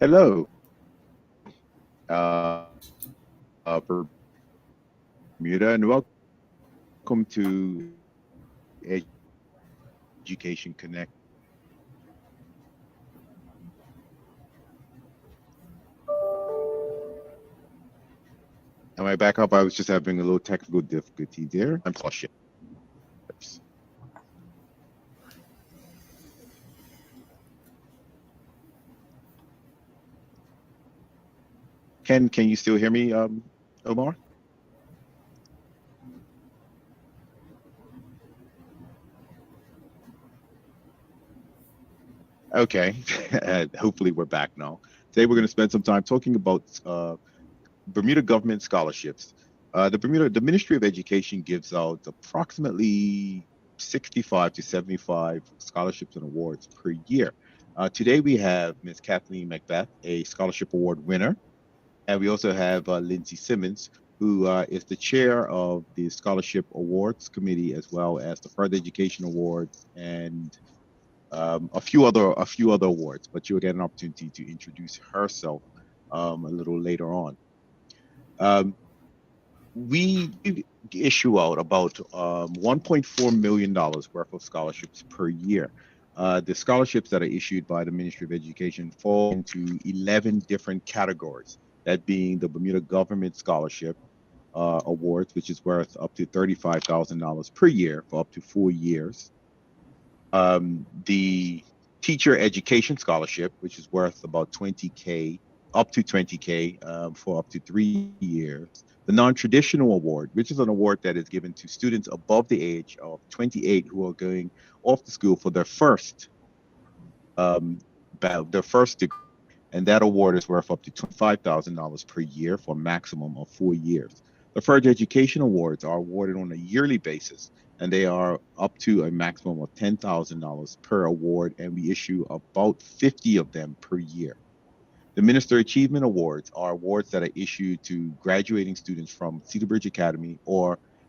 Hello, Bermuda, and welcome to Education Connect. Am I back up? I was just having a little technical difficulty there. I'm scholarships. Can you still hear me, Omar? Okay. Hopefully we're back now. Today we're going to spend some time talking about Bermuda government scholarships. The Ministry of Education gives out approximately 65 to 75 scholarships and awards per year. Today we have Ms. Kathleen Macbeth, a scholarship award winner, and we also have Lindsay Simmons, who is the chair of the Scholarship Awards Committee, as well as the Further Education Awards and a few other awards. But you'll get an opportunity to introduce herself a little later on. We issue out about $1.4 million worth of scholarships per year. The scholarships that are issued by the Ministry of Education fall into 11 different categories, that being the Bermuda Government Scholarship Awards, which is worth up to $35,000 per year for up to 4 years. The Teacher Education Scholarship, which is worth about 20K, up to 20K for up to 3 years. The Non-Traditional Award, which is an award that is given to students above the age of 28 who are going off to school for their first degree, and that award is worth up to $25,000 per year for a maximum of 4 years. The Further Education Awards are awarded on a yearly basis, and they are up to a maximum of $10,000 per award, and we issue about 50 of them per year. The Minister Achievement Awards are awards that are issued to graduating students from Cedar Bridge Academy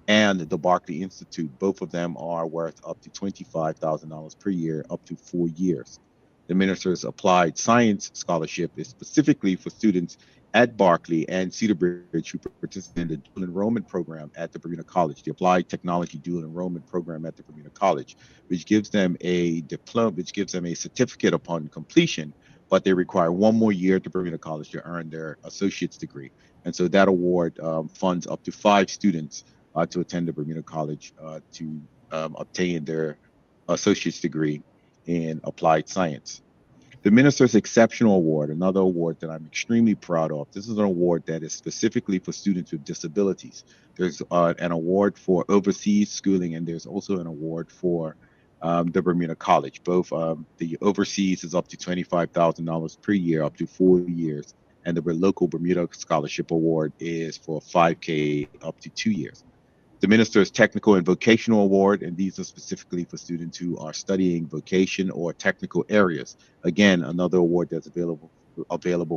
and the Barclay Institute. Both of them are worth up to $25,000 per year, up to 4 years. The Minister's Applied Science Scholarship is specifically for students at Barclay and Cedar Bridge who participate in the dual enrollment program at the Bermuda College, the Applied Technology Dual Enrollment Program at the Bermuda College, which gives them a diploma, which gives them a certificate upon completion, but they require 1 more year at the Bermuda College to earn their associate's degree. And so that award funds up to 5 students to attend the Bermuda College to obtain their associate's degree in applied science. The Minister's Exceptional Award, another award that I'm extremely proud of. This is an award that is specifically for students with disabilities. There's an award for overseas schooling, and there's also an award for the Bermuda College. Both the overseas is up to $25,000 per year, up to 4 years, and the local Bermuda Scholarship Award is for 5K, up to 2 years. The Minister's Technical and Vocational Award, and these are specifically for students who are studying vocation or technical areas. Again, another award that's available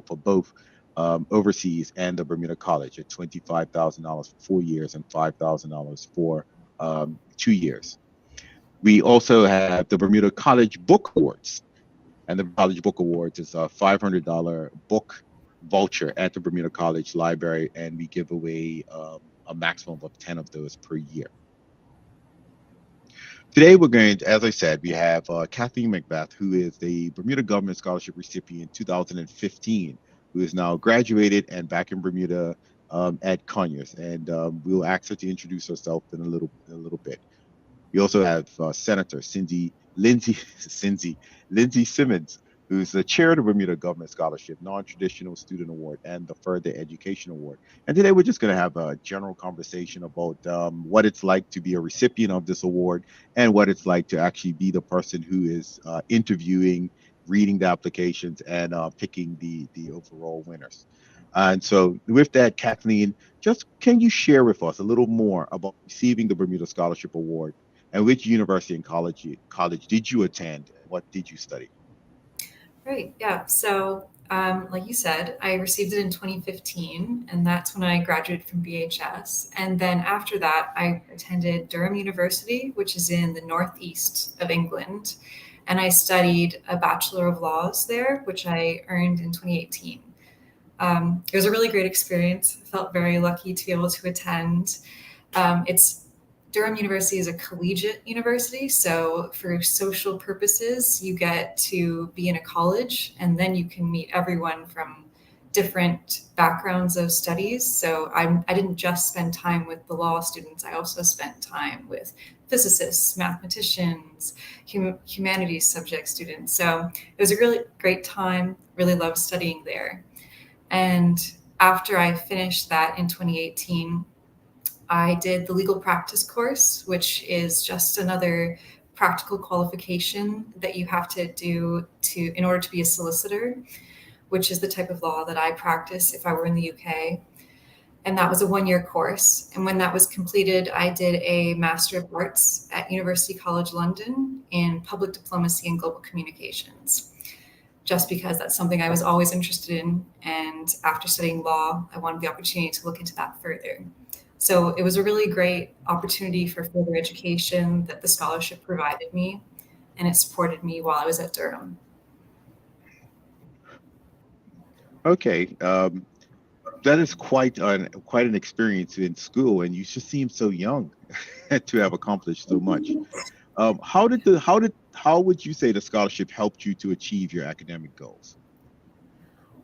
for both overseas and the Bermuda College at $25,000 for 4 years and $5,000 for 2 years. We also have the Bermuda College Book Awards, and the College Book Awards is a $500 book voucher at the Bermuda College Library, and we give away a maximum of 10 of those per year. Today, we're going to, as I said, we have Kathleen Macbeth, who is the Bermuda Government Scholarship recipient 2015, who is now graduated and back in Bermuda at Conyers. And we'll ask her to introduce herself in a little bit. We also have Senator Lindsay Simmons, who's the chair of the Bermuda Government Scholarship, Non-Traditional Student Award, and the Further Education Award. And today we're just going to have a general conversation about what it's like to be a recipient of this award and what it's like to actually be the person who is interviewing, reading the applications, and picking the overall winners. And so with that, Kathleen, just can you share with us a little more about receiving the Bermuda Scholarship Award, and which university and college did you attend? What did you study? Right. Yeah. So, like you said, I received it in 2015, and that's when I graduated from BHS. And then after that, I attended Durham University, which is in the northeast of England. and I studied a Bachelor of Laws there, which I earned in 2018. It was a really great experience. I felt very lucky to be able to attend. It's Durham University is a collegiate university, so for social purposes, you get to be in a college, and then you can meet everyone from different backgrounds of studies. So I didn't just spend time with the law students. I also spent time with physicists, mathematicians, humanities subject students. So it was a really great time. Really loved studying there. And after I finished that in 2018, I did the legal practice course, which is just another practical qualification that you have to do to in order to be a solicitor, which is the type of law that I practice if I were in the UK. And that was a 1 year course. And when that was completed, I did a Master of Arts at University College London in public diplomacy and global communications, just because that's something I was always interested in. And after studying law, I wanted the opportunity to look into that further. So it was a really great opportunity for further education that the scholarship provided me, and it supported me while I was at Durham. Okay, that is quite an experience in school, and you just seem so young to have accomplished so much. How would you say the scholarship helped you to achieve your academic goals?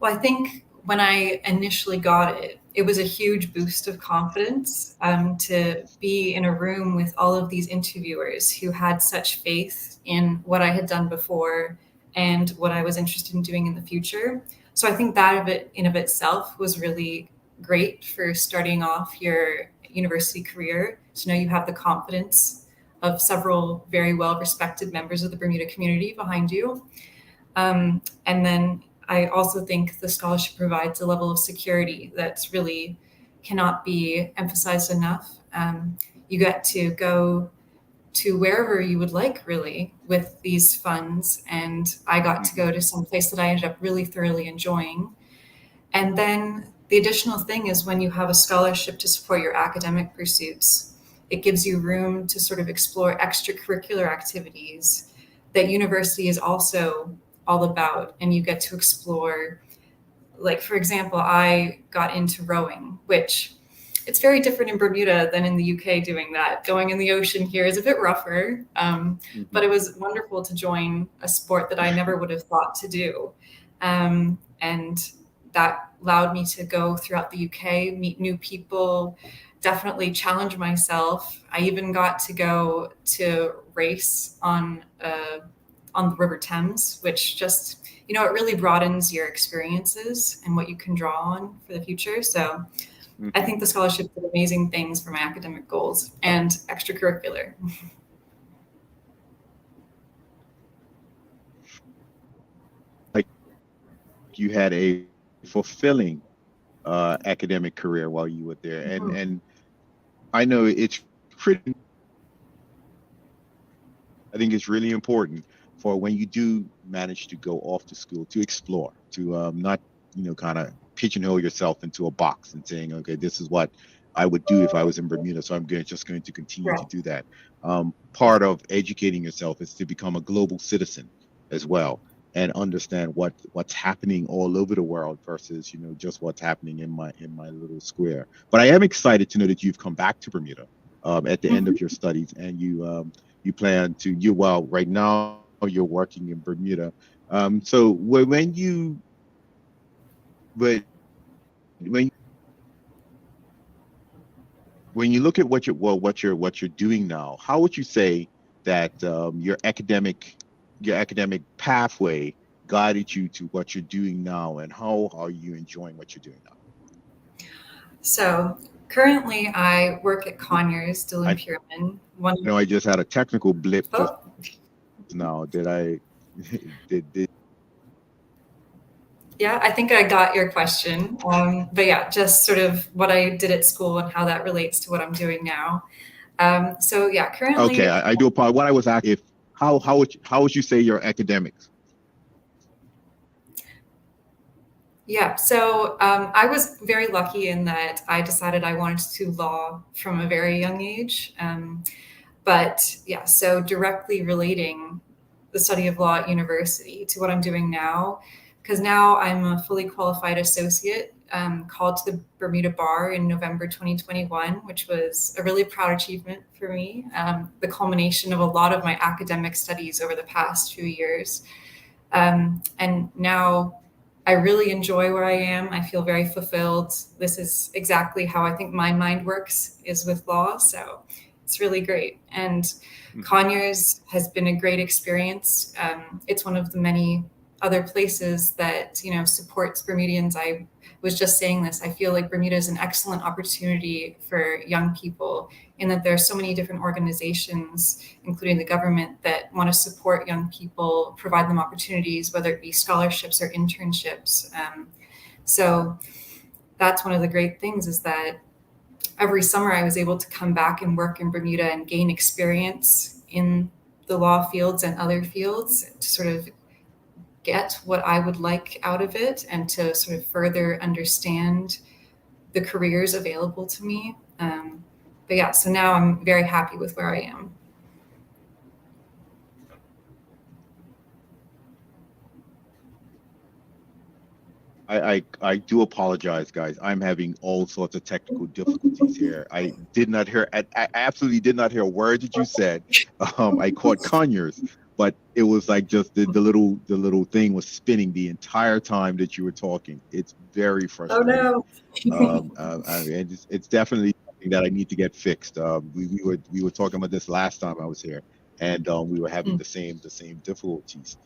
Well, I think when I initially got it, it was a huge boost of confidence to be in a room with all of these interviewers who had such faith in what I had done before and what I was interested in doing in the future. So I think that of it in of itself was really great for starting off your university career, to know you have the confidence of several very well respected members of the Bermuda community behind you. And then I also think the scholarship provides a level of security that's really cannot be emphasized enough. You get to go to wherever you would like, really, with these funds. And I got to Hmm. go to some place that I ended up really thoroughly enjoying. And then the additional thing is when you have a scholarship to support your academic pursuits, it gives you room to sort of explore extracurricular activities that university is also all about. And you get to explore, like, for example, I got into rowing, which it's very different in Bermuda than in the UK doing that. Going in the ocean here is a bit rougher, but Hmm. it was wonderful to join a sport that I never would have thought to do. And that allowed me to go throughout the UK, meet new people, definitely challenge myself. I even got to go to race on the River Thames, which just, it really broadens your experiences and what you can draw on for the future. So I Hmm. think the scholarship did amazing things for my academic goals and extracurricular. Like you had a fulfilling academic career while you were there, and I know it's pretty. I think it's really important for when you do manage to go off to school to explore, to not, kind of pigeonhole yourself into a box and saying, okay, this is what I would do if I was in Bermuda, so just going to continue to Right. do that. Part of educating yourself is to become a global citizen as well and understand what's happening all over the world versus, just what's happening in my little square. But I am excited to know that you've come back to Bermuda at the end of your Mhm. studies, and you plan to you well right now you're working in Bermuda. So but when when you look at what you're doing now, how would you say that your academic pathway guided you to what you're doing now, and how are you enjoying what you're doing now? So currently I work at Conyers, Dillon I Pierman. One, know I just had a technical blip just oh, now. Did I? did yeah, I think I got your question. But yeah, just sort of what I did at school and how that relates to what I'm doing now. So yeah, Okay, currently, I do apologize. What I was asking, if how would you say your academics? yeah. So I was very lucky in that I decided I wanted to do law from a very young age. But yeah, so directly relating the study of law at university to what I'm doing now, because now I'm a fully qualified associate, called to the Bermuda Bar in November 2021, which was a really proud achievement for me, the culmination of a lot of my academic studies over the past few years. And now I really enjoy where I am. I feel very fulfilled. This is exactly how I think my mind works, is with law. So it's really great. And Conyers has been a great experience. It's one of the many other places that, supports Bermudians. I was just saying this. I feel like Bermuda is an excellent opportunity for young people, in that there are so many different organizations, including the government, that want to support young people, provide them opportunities, whether it be scholarships or internships. So that's one of the great things, is that every summer I was able to come back and work in Bermuda and gain experience in the law fields and other fields to sort of get what I would like out of it, and to sort of further understand the careers available to me. But yeah, so now I'm very happy with where I am. I do apologize, guys. I'm having all sorts of technical difficulties here. I absolutely did not hear a word that you said. I caught Conyers, but it was like just the little thing was spinning the entire time that you were talking. It's very Oh frustrating. no. It's definitely something that I need to get fixed. We were talking about this last time I was here, and we were having the same difficulties.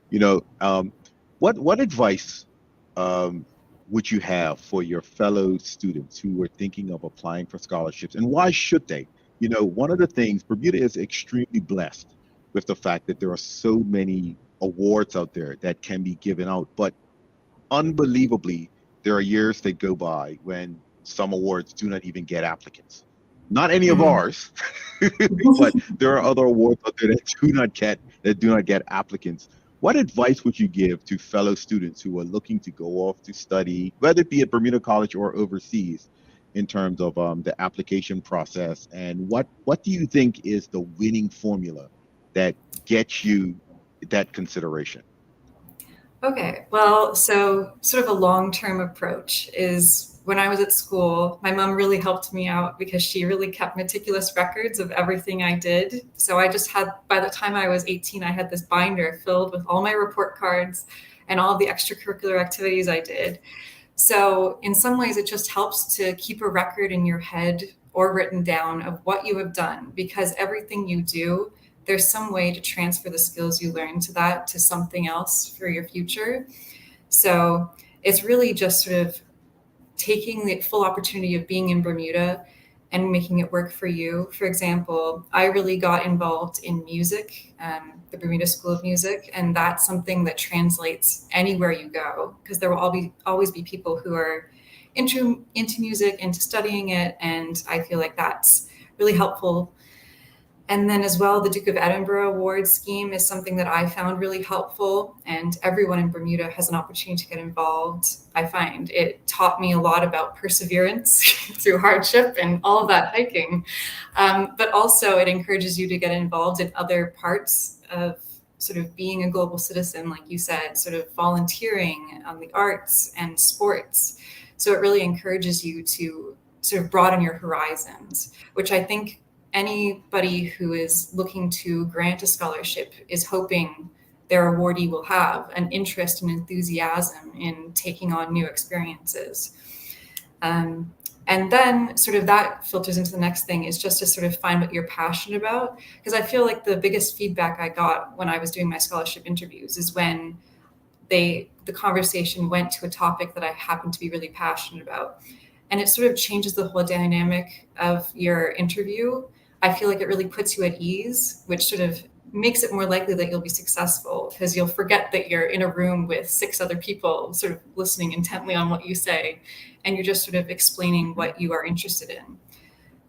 You know, what advice would you have for your fellow students who are thinking of applying for scholarships, and why should they? One of the things, Bermuda is extremely blessed with the fact that there are so many awards out there that can be given out, but unbelievably, there are years that go by when some awards do not even get applicants. Not any of ours, but there are other awards out there that do not get applicants. What advice would you give to fellow students who are looking to go off to study, whether it be at Bermuda College or overseas, in terms of the application process? And what do you think is the winning formula that gets you that consideration? Okay, well, so sort of a long-term approach is, when I was at school, my mom really helped me out because she really kept meticulous records of everything I did. So I just had, by the time I was 18, I had this binder filled with all my report cards and all of the extracurricular activities I did. So in some ways, it just helps to keep a record in your head or written down of what you have done, because everything you do, there's some way to transfer the skills you learn to that to something else for your future. So it's really just sort of taking the full opportunity of being in Bermuda and making it work for you. For example, I really got involved in music, the Bermuda School of Music, and that's something that translates anywhere you go, because there will always be people who are into music, into studying it, and I feel like that's really helpful. And then as well, the Duke of Edinburgh Award scheme is something that I found really helpful, and everyone in Bermuda has an opportunity to get involved. I find it taught me a lot about perseverance through hardship and all of that hiking. But also it encourages you to get involved in other parts of sort of being a global citizen, like you said, sort of volunteering on the arts and sports. So it really encourages you to sort of broaden your horizons, which I think anybody who is looking to grant a scholarship is hoping their awardee will have an interest and enthusiasm in taking on new experiences. And then sort of that filters into the next thing, is just to sort of find what you're passionate about. Because I feel like the biggest feedback I got when I was doing my scholarship interviews is when the conversation went to a topic that I happen to be really passionate about. And it sort of changes the whole dynamic of your interview. I feel like it really puts you at ease, which sort of makes it more likely that you'll be successful, because you'll forget that you're in a room with six other people sort of listening intently on what you say, and you're just sort of explaining what you are interested in.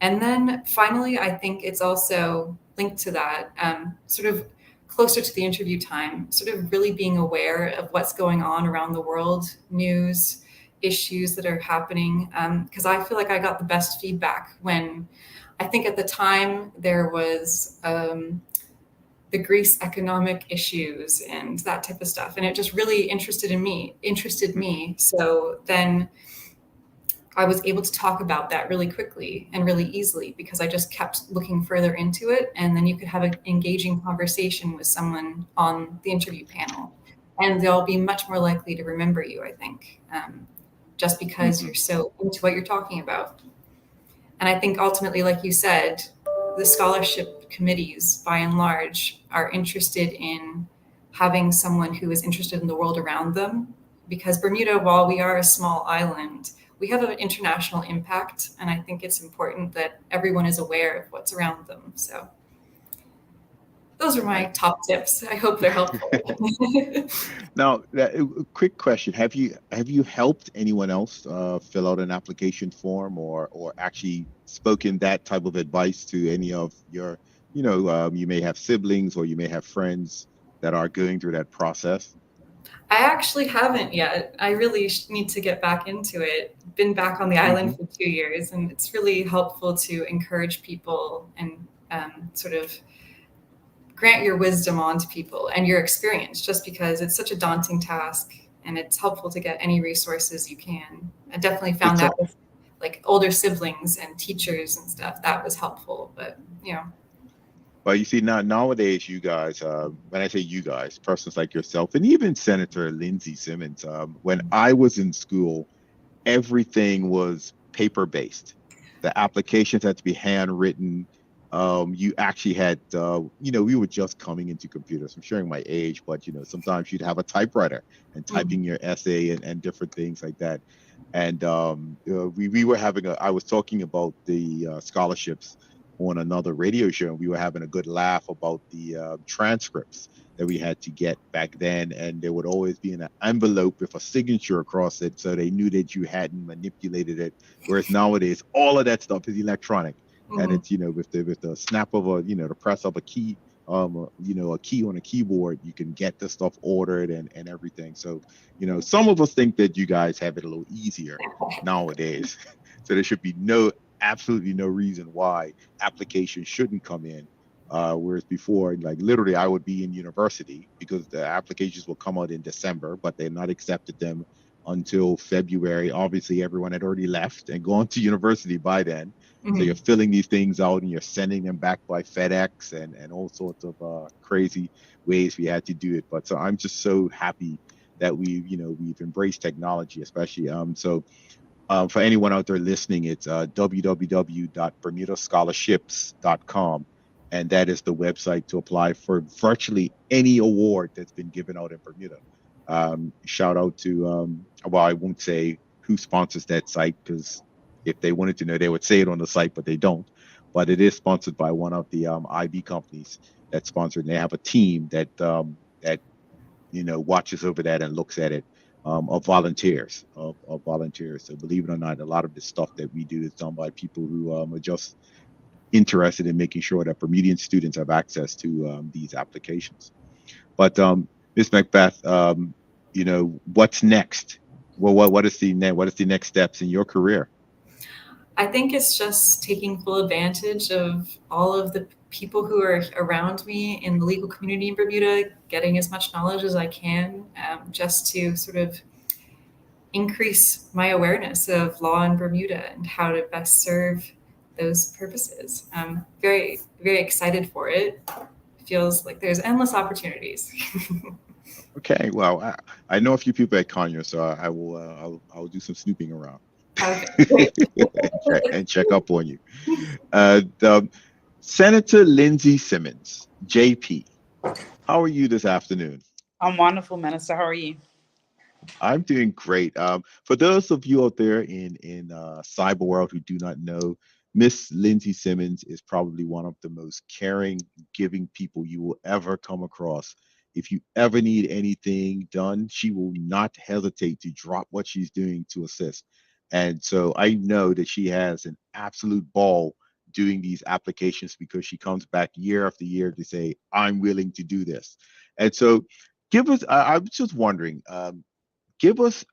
And then finally, I think it's also linked to that, sort of closer to the interview time, sort of really being aware of what's going on around the world, news, issues that are happening. Because I feel like I got the best feedback when, I think at the time, there the Greece economic issues and that type of stuff. And it just really interested me. So then I was able to talk about that really quickly and really easily because I just kept looking further into it. And then you could have an engaging conversation with someone on the interview panel, and they'll be much more likely to remember you, I think, just because Mm-hmm. you're so into what you're talking about. And I think ultimately, like you said, the scholarship committees, by and large, are interested in having someone who is interested in the world around them. Because Bermuda, while we are a small island, we have an international impact. And I think it's important that everyone is aware of what's around them. So those are my Right. top tips. I hope they're helpful. Now, a quick question: have you helped anyone else fill out an application form, or actually spoken that type of advice to any of your, you may have siblings or you may have friends that are going through that process? I actually haven't yet. I really need to get back into it. Been back on the Hmm. island for 2 years, and it's really helpful to encourage people and sort of grant your wisdom onto people and your experience, just because it's such a daunting task, and it's helpful to get any resources you can. I definitely found It's that with like older siblings and teachers and stuff, that was helpful. But Well, you see, nowadays, you guys, when I say you guys, persons like yourself, and even Senator Lindsey Simmons, when I was in school, everything was paper based. The applications had to be handwritten. You actually had, we were just coming into computers. I'm sharing my age, but sometimes you'd have a typewriter and mm, typing your essay and different things like that. And we were having I was talking about the scholarships on another radio show, and we were having a good laugh about the transcripts that we had to get back then, and there would always be an envelope with a signature across it, so they knew that you hadn't manipulated it. Whereas nowadays, all of that stuff is electronic, and mm, it's with the snap of the press of a key, a key on a keyboard, you can get the stuff ordered and everything. So some of us think that you guys have it a little easier nowadays, so there should be absolutely no reason why applications shouldn't come in. Whereas before, like literally, I would be in university because the applications will come out in December, but they're not accepted them until February. Obviously, everyone had already left and gone to university by then. So you're mm. filling these things out and you're sending them back by FedEx and all sorts of crazy ways we had to do it. But so I'm just so happy that we've embraced technology, especially. For anyone out there listening, it's www.bermudascholarships.com. And that is the website to apply for virtually any award that's been given out in Bermuda. Shout out to, well, I won't say who sponsors that site because if they wanted to know, they would say it on the site, but they don't. But it is sponsored by one of the IB companies that sponsored, and they have a team that watches over that and looks at it, of volunteers. So believe it or not, a lot of the stuff that we do is done by people who are just interested in making sure that Bermudian students have access to these applications. But Ms. Macbeth, what's next? Well, what is the next steps in your career? I think it's just taking full advantage of all of the people who are around me in the legal community in Bermuda, getting as much knowledge as I can, just to sort of increase my awareness of law in Bermuda and how to best serve those purposes. I'm very, very excited for it. It feels like there's endless opportunities. Okay, well, I know a few people at Conyers, so I will I'll do some snooping around Okay, great. and check up on you. The Senator Lindsey Simmons, JP. How are you this afternoon? I'm wonderful, Minister. How are you? I'm doing great. For those of you out there in cyber world who do not know, Miss Lindsay Simmons is probably one of the most caring, giving people you will ever come across. If you ever need anything done, she will not hesitate to drop what she's doing to assist. And so I know that she has an absolute ball doing these applications because she comes back year after year to say, I'm willing to do this. And so give us, I was just wondering, give us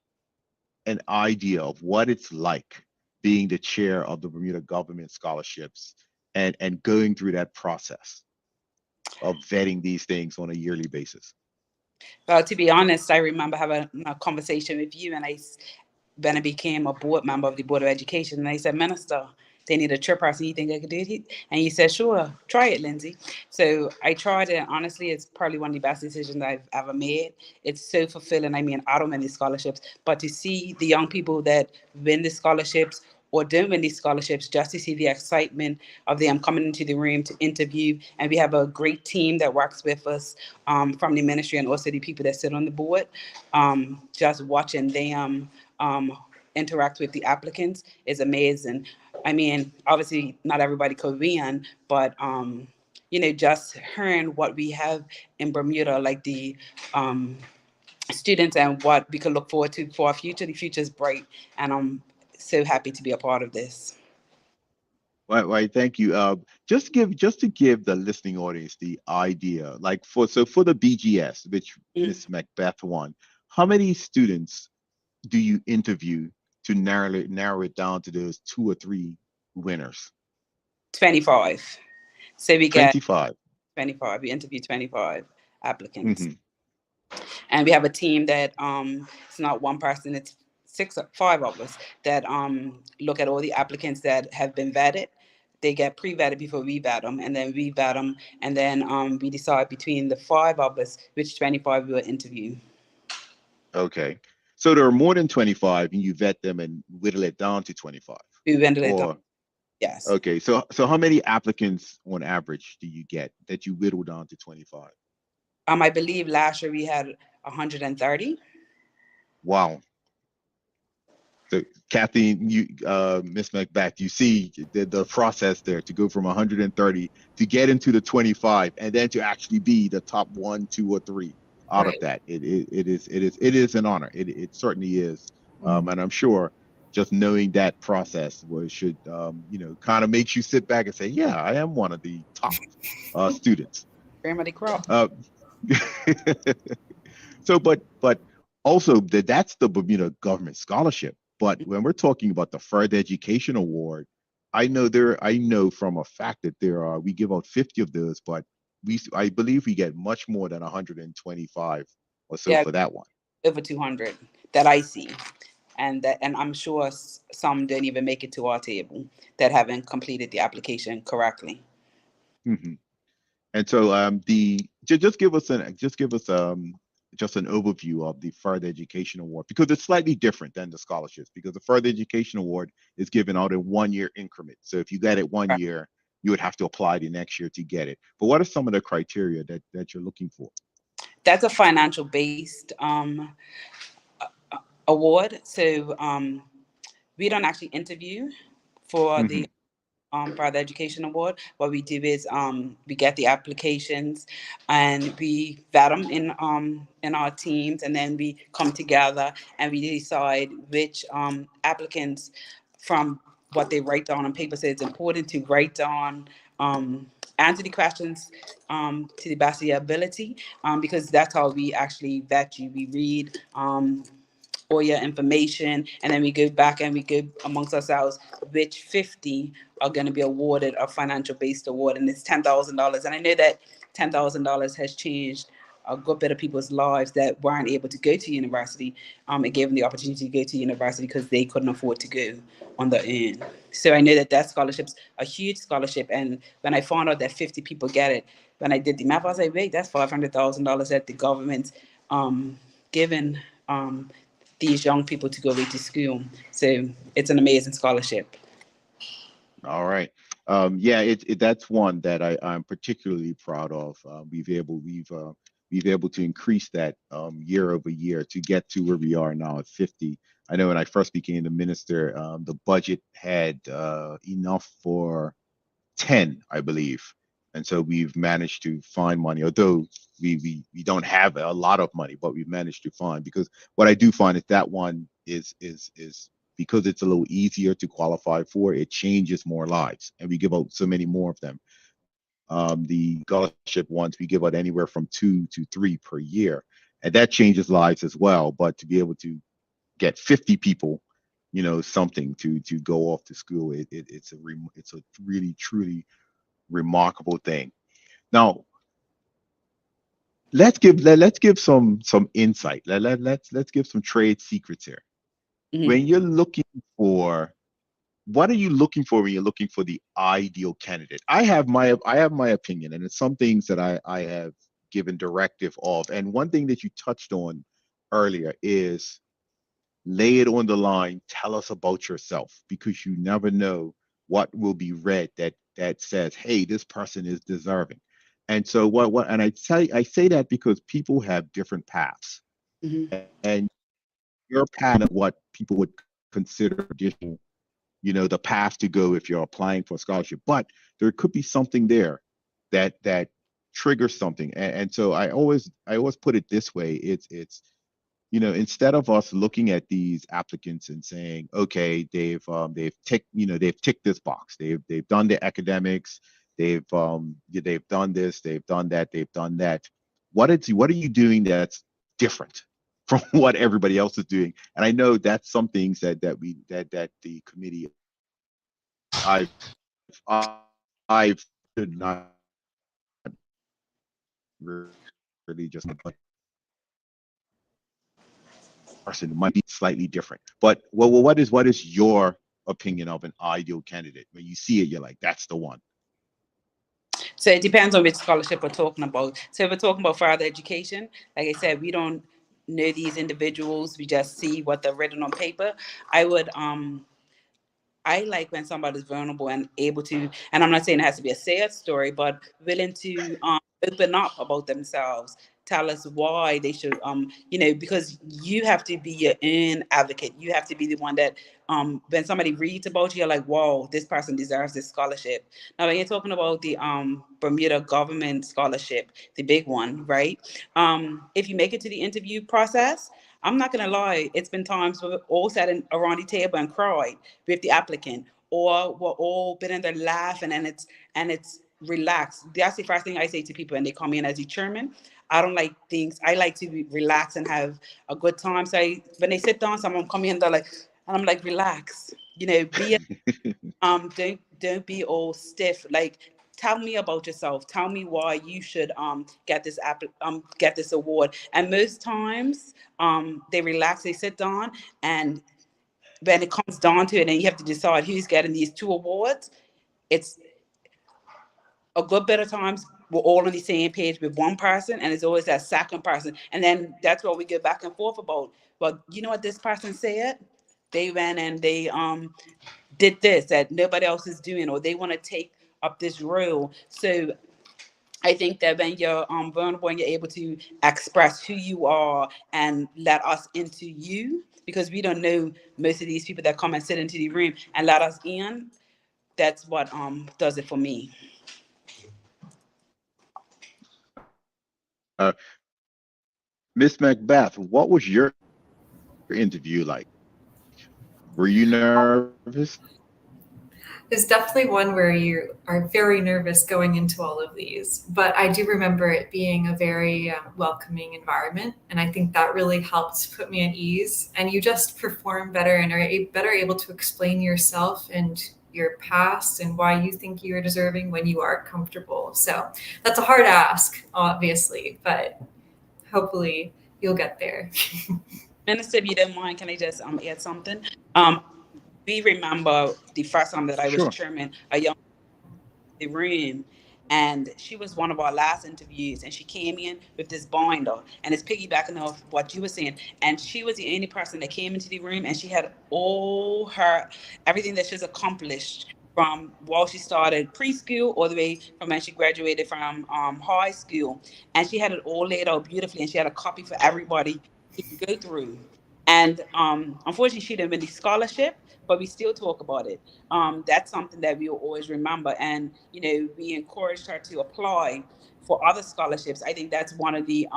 an idea of what it's like being the chair of the Bermuda Government Scholarships and going through that process. of vetting these things on a yearly basis? Well, to be honest, I remember having a conversation with you, and when I became a board member of the Board of Education, and I said, Minister, they need a chairperson. You think I could do it? And you said, sure, try it, Lindsay. So I tried it, and honestly, it's probably one of the best decisions I've ever made. It's so fulfilling. I mean, I don't win these scholarships, but to see the young people that win the scholarships or don't win these scholarships, just to see the excitement of them coming into the room to interview. And we have a great team that works with us from the ministry and also the people that sit on the board. Just watching them interact with the applicants is amazing. I mean, obviously not everybody could win, but just hearing what we have in Bermuda, like the students and what we can look forward to for our future. The future is bright, and I'm so happy to be a part of this. Why, thank you. Just to give the listening audience the idea, like for the BGS, which Mhm. Miss Macbeth won, how many students do you interview to narrow it down to those two or three winners? 25. So we get 25. 25. We interview 25 applicants. Hmm. And we have a team that it's not one person, it's five of us that look at all the applicants that have been vetted. They get pre-vetted before we vet them, and then we vet them, and then we decide between the five of us which 25 we will interview. Okay. So there are more than 25 and you vet them and whittle it down to 25. We vended it down. Or Yes. okay, so how many applicants on average do you get that you whittle down to 25? I believe last year we had 130. Wow. So Kathleen, Miss Macbeth, you see the process there to go from 130 to get into the 25 and then to actually be the top one, two, or three out of Right. that. It is an honor. It certainly is. Mhm. And I'm sure just knowing that process should kind of makes you sit back and say, yeah, I am one of the top students. Grandma crop. Uh, so, but also that's the Bermuda government scholarship. But when we're talking about the Further Education Award, I know from a fact that we give out 50 of those, but I believe we get much more than 125 or so Yeah, for that one. over 200 that I see. And I'm sure some didn't even make it to our table that haven't completed the application correctly. Hmm. And so just give us just an overview of the Further Education Award because it's slightly different than the scholarships because the Further Education Award is given out in 1 year increment. So if you got it one year, you would have to apply the next year to get it. But what are some of the criteria that you're looking for? That's a financial based award. So we don't actually interview for the Hmm. Further Education Award. What we do is we get the applications and we vet them in our teams, and then we come together and we decide which applicants from what they write down on paper. So it's important to write down. Answer the questions to the best of your ability because that's how we actually vet you. We read all your information, and then we go back and we go amongst ourselves which 50 are going to be awarded a financial based award, and it's $10,000. And I know that $10,000 has changed a good bit of people's lives that weren't able to go to university. It gave them the opportunity to go to university because they couldn't afford to go on their own. So I know that that scholarship's a huge scholarship, and when I found out that 50 people get it, when I did the math, I was like, wait, that's $500,000 that the government's given these young people to go away to school. So it's an amazing scholarship. All right. Yeah, that's one that I'm particularly proud of. We've able to increase that year over year to get to where we are now at 50. I know when I first became the minister, the budget had enough for 10, I believe. And so we've managed to find money, although we don't have a lot of money, but we've managed to find because what I do find is that one is because it's a little easier to qualify for, it changes more lives. And we give out so many more of them. The scholarship ones we give out anywhere from 2 to 3 per year. And that changes lives as well. But to be able to get 50 people, something to go off to school, it's a really truly remarkable thing. Now, let's give some insight. Let's give some trade secrets here. Mhm. When you're looking for, what are you looking for when you're looking for the ideal candidate? I have my opinion, and it's some things that I have given directive of. And one thing that you touched on earlier is lay it on the line. Tell us about yourself, because you never know what will be read that says, "Hey, this person is deserving." And so and I say that because people have different paths, Mhm. and your path of what people would consider traditional, the path to go if you're applying for a scholarship. But there could be something there that triggers something. And so I always put it this way. It's instead of us looking at these applicants and saying, okay, they've ticked this box, they've done the academics, they've done this, they've done that, they've done that. What are you doing that's different from what everybody else is doing? And I know that's some things that the committee, I've should not really just a bunch person might be slightly different. But what is your opinion of an ideal candidate? When you see it, you're like, that's the one. So it depends on which scholarship we're talking about. So if we're talking about further education, like I said, we don't know these individuals. We just see what they're written on paper. I would I like when somebody's vulnerable and able to, and I'm not saying it has to be a sad story, but willing to open up about themselves, tell us why they should, because you have to be your own advocate. You have to be the one that, when somebody reads about you, you're like, wow, this person deserves this scholarship. Now, when you're talking about the Bermuda government scholarship, the big one, right? If you make it to the interview process, I'm not gonna lie, it's been times where we've all sat around the table and cried with the applicant, or we're all been in there laughing, and it's relaxed. That's the first thing I say to people when they come in as a chairman. I don't like things. I like to be relaxed and have a good time. So when they sit down, someone come in, they're like, and I'm like, relax. Be don't be all stiff. Like, tell me about yourself. Tell me why you should get this award. And most times they relax, they sit down, and when it comes down to it and you have to decide who's getting these two awards, it's a good bit of times we're all on the same page with one person, and it's always that second person. And then that's what we go back and forth about. Well, you know what this person said? They went and they did this that nobody else is doing, or they want to take up this role. So I think that when you're vulnerable and you're able to express who you are and let us into you, because we don't know most of these people that come and sit into the room and let us in, that's what does it for me. Miss Macbeth, what was your interview like? Were you nervous? There's definitely one where you are very nervous going into all of these, but I do remember it being a very welcoming environment, and I think that really helped put me at ease. And you just perform better and are better able to explain yourself and your past and why you think you are deserving when you are comfortable. So that's a hard ask, obviously, but hopefully you'll get there. Minister, if you don't mind, can I just add something? Um, we remember the first time that I was Sure. chairman, a young the room, and she was one of our last interviews, and she came in with this binder, and it's piggybacking off what you were saying, and she was the only person that came into the room, and she had all her everything that she's accomplished from while she started preschool all the way from when she graduated from high school, and she had it all laid out beautifully, and she had a copy for everybody to go through. And unfortunately, she didn't win the scholarship, but we still talk about it. That's something that we will always remember. And, we encouraged her to apply for other scholarships. I think that's one of the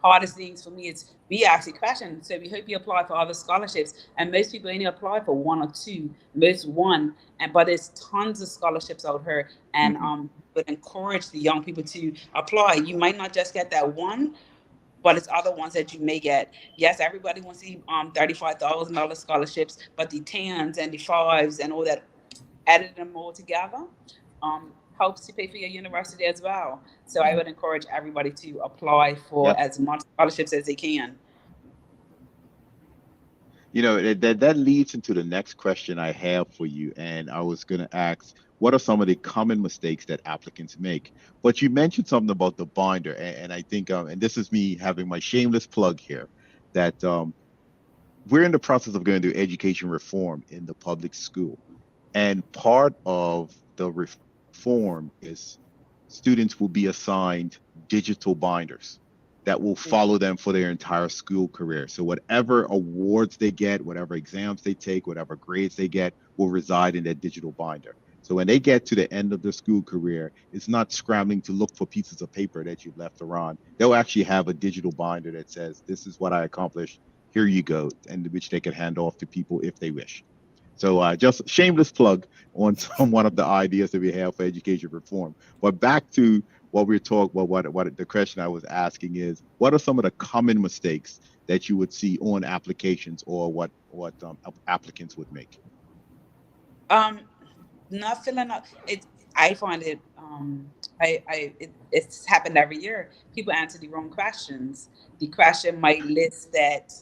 hardest things for me is we ask the question. So we hope you apply for other scholarships, and most people only apply for one or two, most one, and but there's tons of scholarships out here, and Hmm. would encourage the young people to apply. You might not just get that one, but it's other ones that you may get. Yes, everybody wants the $35,000 scholarships, but the tens and the fives and all that, added them all together. helps to pay for your university as well. So I would encourage everybody to apply for Yep. as much scholarships as they can. That leads into the next question I have for you. And I was going to ask, what are some of the common mistakes that applicants make? But you mentioned something about the binder. And I think, and this is me having my shameless plug here, that we're in the process of going through education reform in the public school. And part of the reform is students will be assigned digital binders that will follow them for their entire school career. So whatever awards they get, whatever exams they take, whatever grades they get will reside in that digital binder. So when they get to the end of their school career, it's not scrambling to look for pieces of paper that you've left around. They'll actually have a digital binder that says, this is what I accomplished. Here you go, and which they can hand off to people if they wish. So just shameless plug on one of the ideas that we have for education reform. But back to what we're talking about, what the question I was asking is, what are some of the common mistakes that you would see on applications, or what applicants would make? Um, Not filling out it. I find it. It's happened every year. People answer the wrong questions. The question might list that,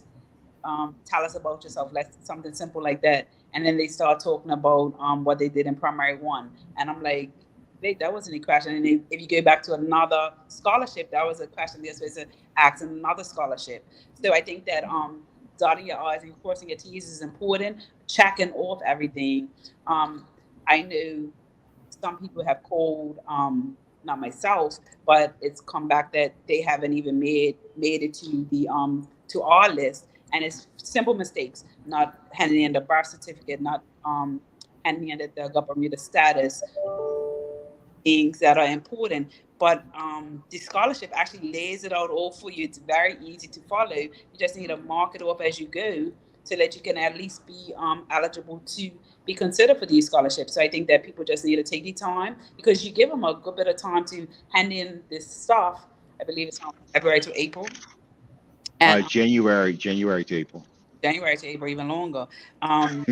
tell us about yourself, like something simple like that, and then they start talking about what they did in primary one, and I'm like, wait, that wasn't a question. And if you go back to another scholarship, that was a question they're supposed to ask in another scholarship. So I think that dotting your I's and crossing your T's is important. Checking off everything. I know some people have called, not myself, but it's come back that they haven't even made it to the to our list, and it's simple mistakes: not handing in the birth certificate, not handing in the government status, things that are important. But the scholarship actually lays it out all for you. It's very easy to follow. You just need to mark it off as you go so that you can at least be eligible to be considered for these scholarships. So I think that people just need to take the time, because you give them a good bit of time to hand in this stuff. I believe it's from February to April, and January to April. January to April, even longer. Um,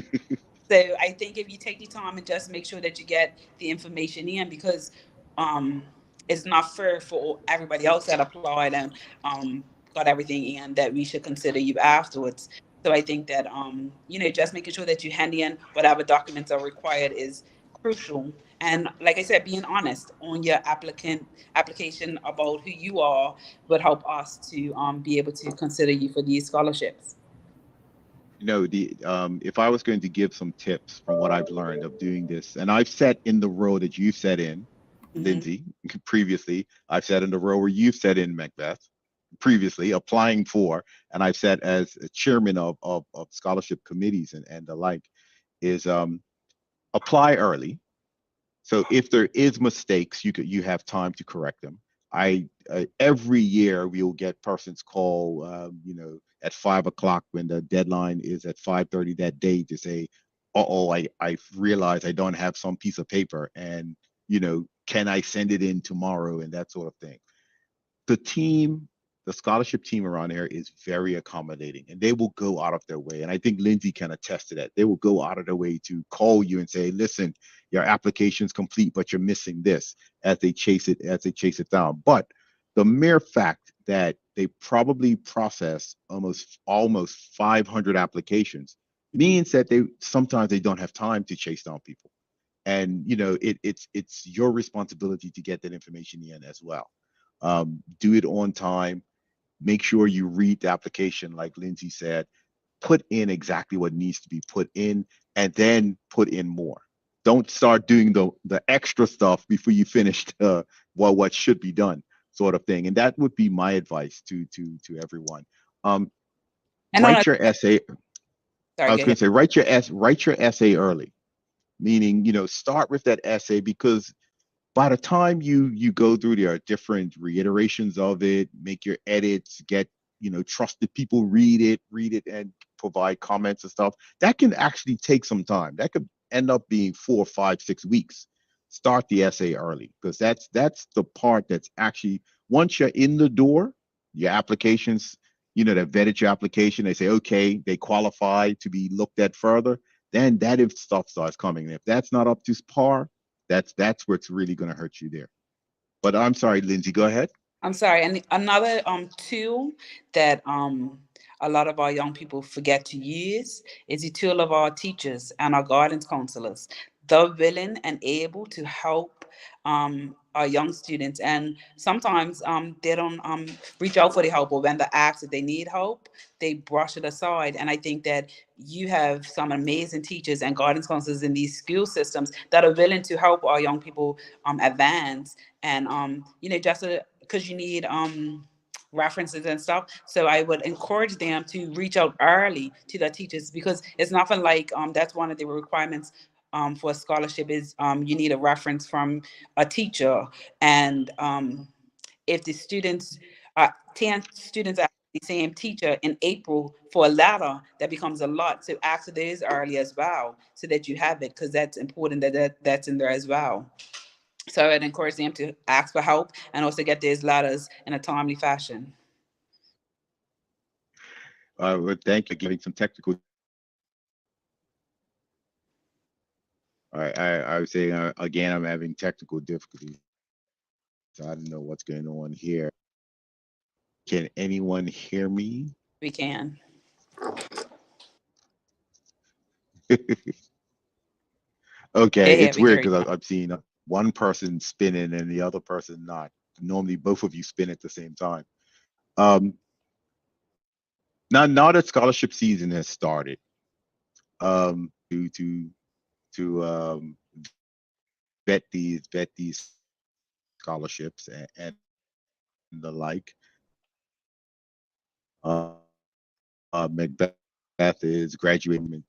So I think if you take the time and just make sure that you get the information in, because um, it's not fair for everybody else that applied and got everything in, that we should consider you afterwards. So I think that just making sure that you hand in whatever documents are required is crucial. And like I said, being honest on your application about who you are would help us to be able to consider you for these scholarships. The if I was going to give some tips from what I've learned of doing this, and I've sat in the role that you sat in, Hmm. Lindsay, previously. I've sat in the role where you've sat in, Macbeth, previously applying for, and I've sat as a chairman of scholarship committees and the like, is apply early. So if there is mistakes, you have time to correct them. I Every year we'll get persons call, at 5 o'clock when the deadline is at 5:30 that day to say, oh, I realize I don't have some piece of paper, and can I send it in tomorrow, and that sort of thing. The team, the scholarship team around here is very accommodating, and they will go out of their way. And I think Lindsay can attest to that. They will go out of their way to call you and say, listen, your application's complete, but you're missing this, as they chase it down. But the mere fact that they probably process almost 500 applications Hmm. means that they don't have time to chase down people. And it's your responsibility to get that information in as well. Do it on time. Make sure you read the application, like Lindsay said. Put in exactly what needs to be put in, and then put in more. Don't start doing the extra stuff before you finish what should be done, sort of thing. And that would be my advice to everyone. Um, And on a, Write your essay. I sorry, was go going ahead. to say, write your essay early, meaning start with that essay, because by the time you go through, there are different reiterations of it, make your edits, get trusted people read it and provide comments and stuff. That can actually take some time. That could end up being 4 5 6 weeks. Start the essay early, because that's the part that's actually, once you're in the door, your applications, that vetted your application, they say, okay, they qualify to be looked at further. Then that if stuff starts coming, if that's not up to par, That's what's really going to hurt you there. But I'm sorry, Lindsay, go ahead. I'm sorry. And another tool that a lot of our young people forget to use is the tool of our teachers and our guidance counselors. They're willing and able to help our young students, and sometimes they don't reach out for the help, or when they ask if they need help, they brush it aside. And I think that you have some amazing teachers and guidance counselors in these school systems that are willing to help our young people advance, and just because you need references and stuff. So I would encourage them to reach out early to their teachers, because it's nothing like that's one of the requirements for a scholarship is you need a reference from a teacher. And if the students 10 students ask the same teacher in April for a letter, that becomes a lot. So ask it is early as well, so that you have it, because that's important that's in there as well. So I'd encourage them to ask for help and also get these letters in a timely fashion. Well, thank you. Getting some technical. All right, I was saying again, I'm having technical difficulties. So I don't know what's going on here. Can anyone hear me? We can. Okay, Yeah, it's we can weird hear because you. I've seen one person spinning and the other person not. Normally, both of you spin at the same time. Um, now that scholarship season has started, to vet these scholarships and the like. Macbeth is graduating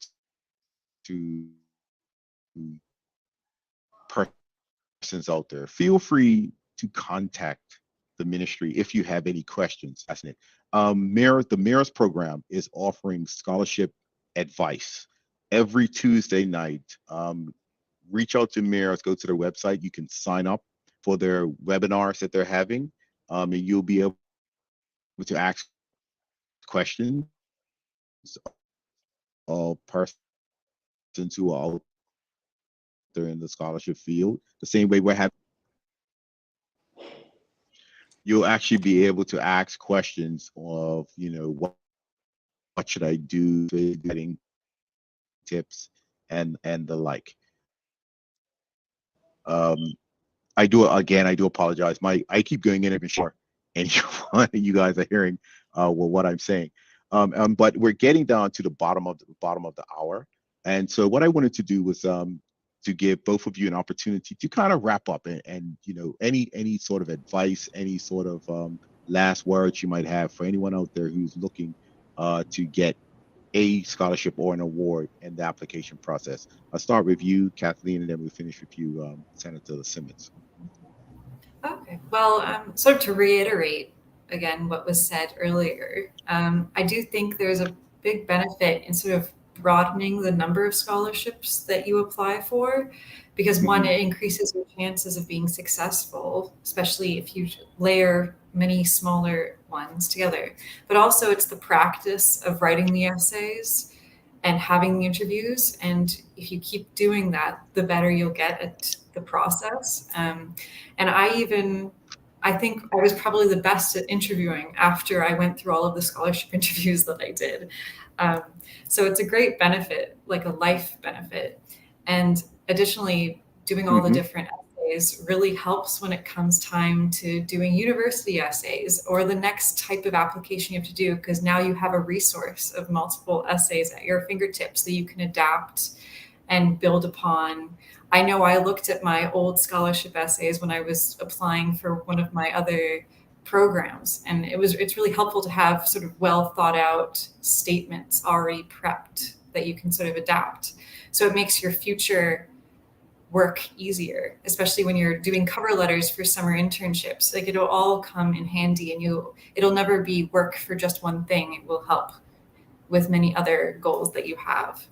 to persons out there. Feel free to contact the ministry if you have any questions. The Mirrors program is offering scholarship advice every Tuesday night. Reach out to Mirrors, go to their website. You can sign up for their webinars that they're having, and you'll be able to ask questions of persons who are out there in the scholarship field. The same way we're having, you'll actually be able to ask questions of, what should I do, getting tips and the like. I do apologize. I keep going in and sure, and you guys are hearing what I'm saying. But we're getting down to the bottom of the hour, and so what I wanted to do was to give both of you an opportunity to kind of wrap up and any sort of advice, any sort of last words you might have for anyone out there who's looking to get a scholarship or an award in the application process. I'll start with you, Kathleen, and then we'll finish with you, Senator Simmons. Okay. Well, sort of to reiterate again what was said earlier, I do think there's a big benefit in sort of broadening the number of scholarships that you apply for, because one, it increases your chances of being successful, especially if you layer many smaller ones together. But also, it's the practice of writing the essays and having the interviews. And if you keep doing that, the better you'll get at the process. And I think I was probably the best at interviewing after I went through all of the scholarship interviews that I did. Um, so it's a great benefit, like a life benefit. And additionally, doing all the different essays really helps when it comes time to doing university essays or the next type of application you have to do, because now you have a resource of multiple essays at your fingertips that you can adapt and build upon. I know I looked at my old scholarship essays when I was applying for one of my other programs, and it's really helpful to have sort of well thought out statements already prepped that you can sort of adapt. So it makes your future work easier, especially when you're doing cover letters for summer internships. Like, it'll all come in handy, and it'll never be work for just one thing. It will help with many other goals that you have.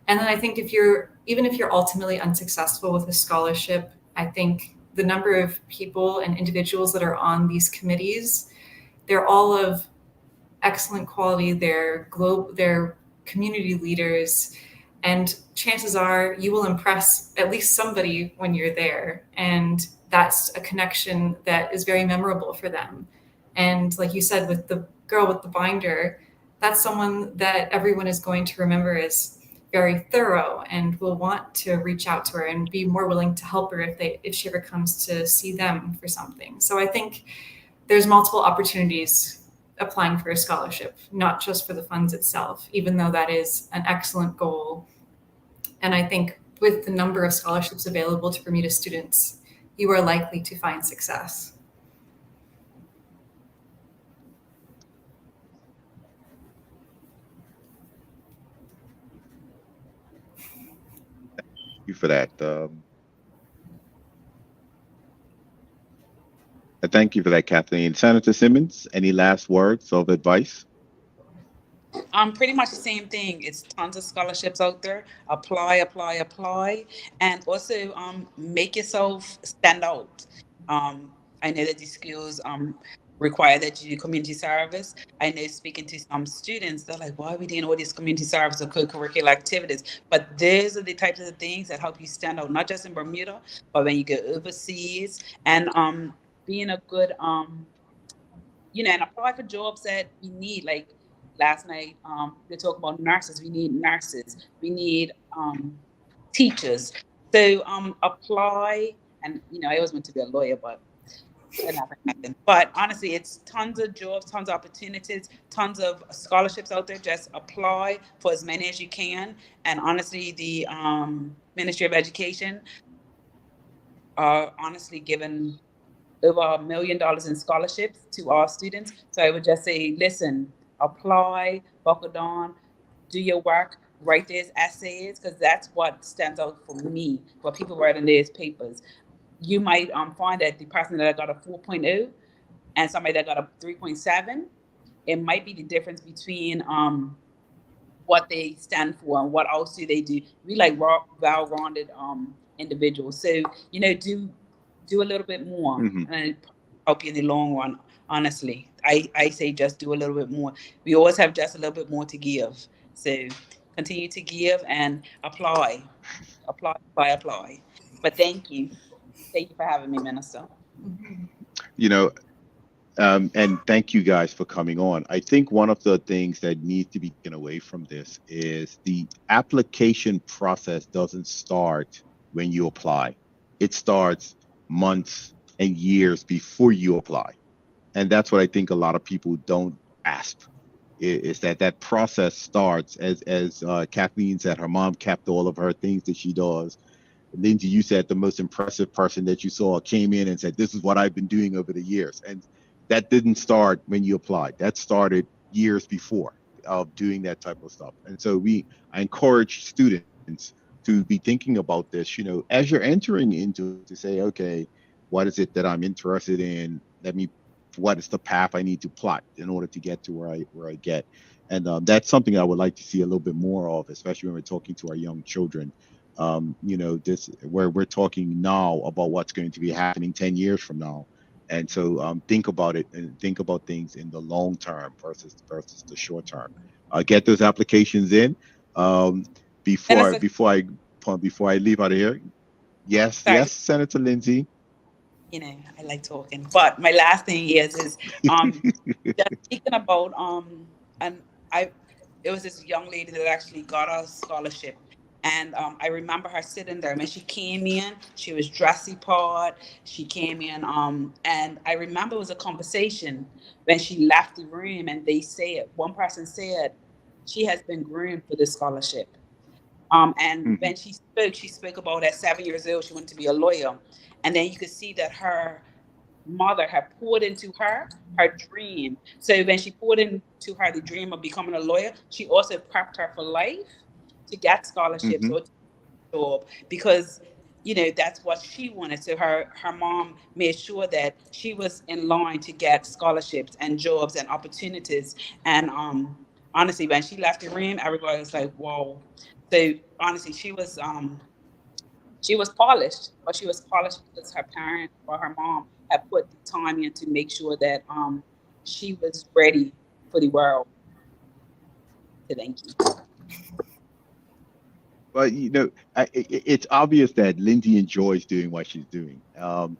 And then I think even if you're ultimately unsuccessful with a scholarship, I think the number of people and individuals that are on these committees, they're all of excellent quality. They're community leaders. And chances are you will impress at least somebody when you're there. And that's a connection that is very memorable for them. And like you said, with the girl with the binder, that's someone that everyone is going to remember as very thorough and will want to reach out to her and be more willing to help her if she ever comes to see them for something. So I think there's multiple opportunities applying for a scholarship, not just for the funds itself, even though that is an excellent goal. And I think with the number of scholarships available to Bermuda students, you are likely to find success. You for that. Thank you for that, Kathleen. Senator Simmons, any last words of advice? Pretty much the same thing. It's tons of scholarships out there. Apply, and also make yourself stand out. I know that these skills require that you do community service. I know speaking to some students, they're like, "Why are we doing all these community service or co-curricular activities?" But those are the types of things that help you stand out, not just in Bermuda, but when you go overseas, and being a good and apply for jobs that we need. Like last night, they talk about nurses. We need nurses. We need teachers. So apply. And I always want to be a lawyer, but that never happened. But honestly, it's tons of jobs, tons of opportunities, tons of scholarships out there. Just apply for as many as you can. And honestly, the Ministry of Education are honestly giving over $1 million in scholarships to our students. So I would just say, listen, apply, buckle down, do your work, write these essays, because that's what stands out for me, what people write in these papers. You might find that the person that got a 4.0 and somebody that got a 3.7, it might be the difference between what they stand for and what else do they do. We like well-rounded individuals. So, do a little bit more Mm-hmm. and help you in the long run. Honestly, I say just do a little bit more. We always have just a little bit more to give. So continue to give and apply. But thank you for having me, Minister. Mm-hmm. You know, and thank you guys for coming on. I think one of the things that needs to be taken away from this is the application process doesn't start when you apply. It starts months and years before you apply. And that's what I think a lot of people don't grasp is that process starts as Kathleen said, her mom kept all of her things that she does. Lindsay, you said the most impressive person that you saw came in and said, "This is what I've been doing over the years." And that didn't start when you applied. That started years before of doing that type of stuff. And so I encourage students to be thinking about this, as you're entering into it to say, okay, what is it that I'm interested in? What is the path I need to plot in order to get to where I get? And that's something I would like to see a little bit more of, especially when we're talking to our young children. This where we're talking now about what's going to be happening 10 years from now. And so think about it and think about things in the long term versus the short term. Get those applications in. Um, before Minister, before I before I leave out of here. sorry. Yes, Senator Lindsay. I like talking. But my last thing is just speaking about and I it was this young lady that actually got a scholarship. And I remember her sitting there. When she came in, she was dressy part. She came in, and I remember it was a conversation when she left the room, and one person said, she has been groomed for this scholarship. And Mhm, when she spoke about at 7 years old, she wanted to be a lawyer. And then you could see that her mother had poured into her dream. So when she poured into her the dream of becoming a lawyer, she also prepped her for life to get scholarships mhm, or to job because that's what she wanted. So her mom made sure that she was in line to get scholarships and jobs and opportunities. And honestly, when she left the room, everybody was like, "Whoa!" So honestly, she was polished, but she was polished because her parent or her mom had put the time in to make sure that she was ready for the world. So thank you. But it's obvious that Lindsay enjoys doing what she's doing. And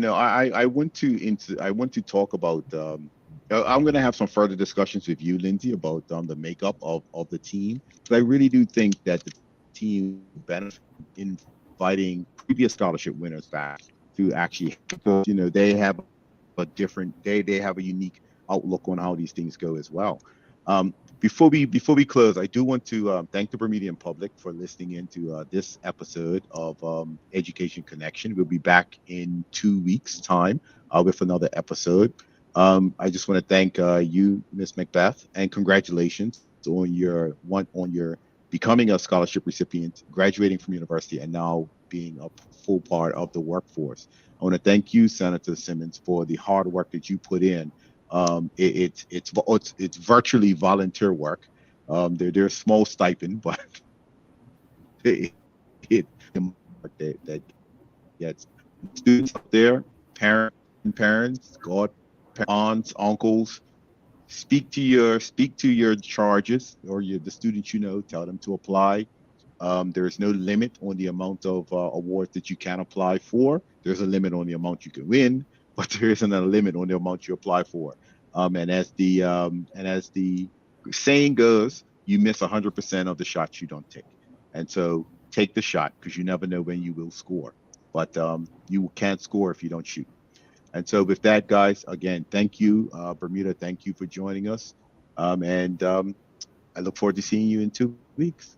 I want to talk about. I'm going to have some further discussions with you, Lindsay, about the makeup of the team. But I really do think that the team benefit from inviting previous scholarship winners back to actually, because they have a different they have a unique outlook on how these things go as well. Before we close, I do want to thank the Bermudian public for listening into this episode of Education Connection. We'll be back in 2 weeks' time with another episode. I just want to thank you, Miss Macbeth, and congratulations on your becoming a scholarship recipient, graduating from university, and now being a full part of the workforce. I want to thank you, Senator Simmons, for the hard work that you put in. It's virtually volunteer work. There's small stipend, but it, that gets students out there, parents, aunts, uncles. Speak to your charges or the students. Tell them to apply. There is no limit on the amount of awards that you can apply for. There's a limit on the amount you can win, but there isn't a limit on the amount you apply for. And as the saying goes, you miss 100% of the shots you don't take. And so take the shot, because you never know when you will score. But you can't score if you don't shoot. And so with that, guys, again, thank you, Bermuda. Thank you for joining us. And I look forward to seeing you in 2 weeks.